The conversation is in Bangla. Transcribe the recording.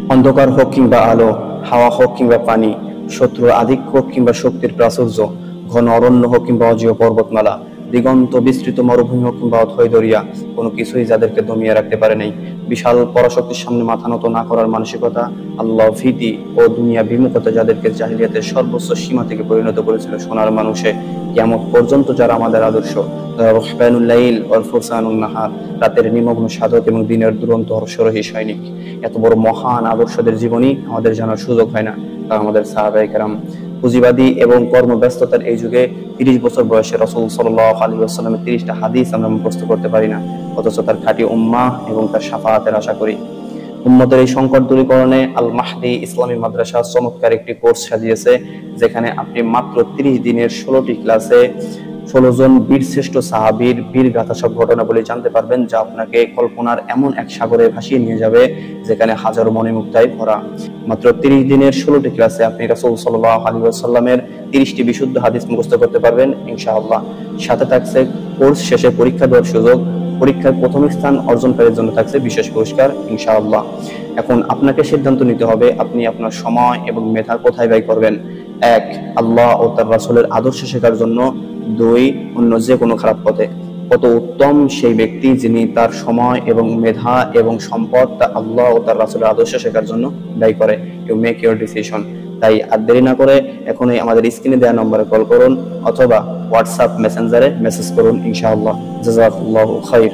অন্ধকার হোক কিংবা আলো, হাওয়া হোক কিংবা পানি, শত্রুর আধিক্য হোক কিংবা শক্তির প্রাচুর্য, ঘন অরণ্য হোক কিংবা অজেয় পর্বতমালা, দিগন্ত বিস্তৃত মরুভূমি হোক কিংবা অথই দরিয়া, কোনো কিছুই যাদেরকে দমিয়ে রাখতে পারে নাই। বিশাল পরাশক্তির সামনে মাথা নত না করার মানসিকতা, আল্লাহ ভীতি ও দুনিয়া বিমুখতা যাদেরকে জাহিলিয়াতের সর্বোচ্চ সীমা থেকে পরিণত করেছিল সোনার মানুষে, কিয়ামত পর্যন্ত যারা আমাদের আদর্শ, রহবানুল লাইল ওয়াল ফুরসানুন নাহার, রাতের নিমগ্ন সাধক এবং দিনের দুরন্ত হর্ষরোহী সৈনিক, এত বড় মহান আদর্শদের জীবনী আমাদের জানার সুযোগ হয় না। তা আমাদের সাহাবায়ে কেরাম। পুঁজিবাদী এবং কর্মব্যস্ততার এই যুগে 30 বছর বয়সে রাসূল সাল্লাল্লাহু আলাইহি ওয়াসাল্লামের 30টা হাদিস আমরা মুখস্থ করতে পারি না, অথচ তার খাঁটি উম্মাহ এবং তার শাফাআতের আশা করি। উম্মতের এই সংকট দূরীকরণে আল মাহদি ইসলামী মাদ্রাসা চমৎকার একটি কোর্স সাজিয়েছে, যেখানে আপনি মাত্র 30 দিনের 16টি ক্লাসে 16 জন বীরশ্রেষ্ঠ সাহাবীর বীর গাথা সব ঘটনাবলী জানতে পারবেন, যা আপনাকে কল্পনার এমন এক সাগরে ভাসিয়ে নিয়ে যাবে যেখানে হাজারো মণিমুক্তায় ভরা। মাত্র 30 দিনের 16টি ক্লাসে আপনি রাসূল সাল্লাল্লাহু আলাইহি ওয়াসাল্লামের 30টি বিশুদ্ধ হাদিস মুখস্থ করতে পারবেন ইনশাআল্লাহ। সাথে থাকছে কোর্স শেষে পরীক্ষা দেওয়ার সুযোগ, পরীক্ষায় প্রথম স্থান অর্জনকারীর জন্য থাকছে বিশেষ পুরস্কার ইনশাআল্লাহ। এখন আপনাকে সিদ্ধান্ত নিতে হবে আপনি আপনার সময় এবং মেধা কোথায় ব্যয় করবেন। 1, আল্লাহ ও তার রাসূলের আদর্শ শেখার জন্য। 2, অন্য যে কোনো খারাপ পথে। কত উত্তম সেই ব্যক্তি যিনি তার সময় এবং মেধা এবং সম্পদ তা আল্লাহ ও তার রাসূলের আদর্শ শেখার জন্য ব্যয় করে। You make your decision. তাই আর দেরি না করে এখনই আমাদের স্ক্রিনে দেওয়া নম্বরে কল করুন অথবা হোয়াটসঅ্যাপ মেসেঞ্জারে মেসেজ করুন ইনশাআল্লাহ। জাযাকুল্লাহু খাইর।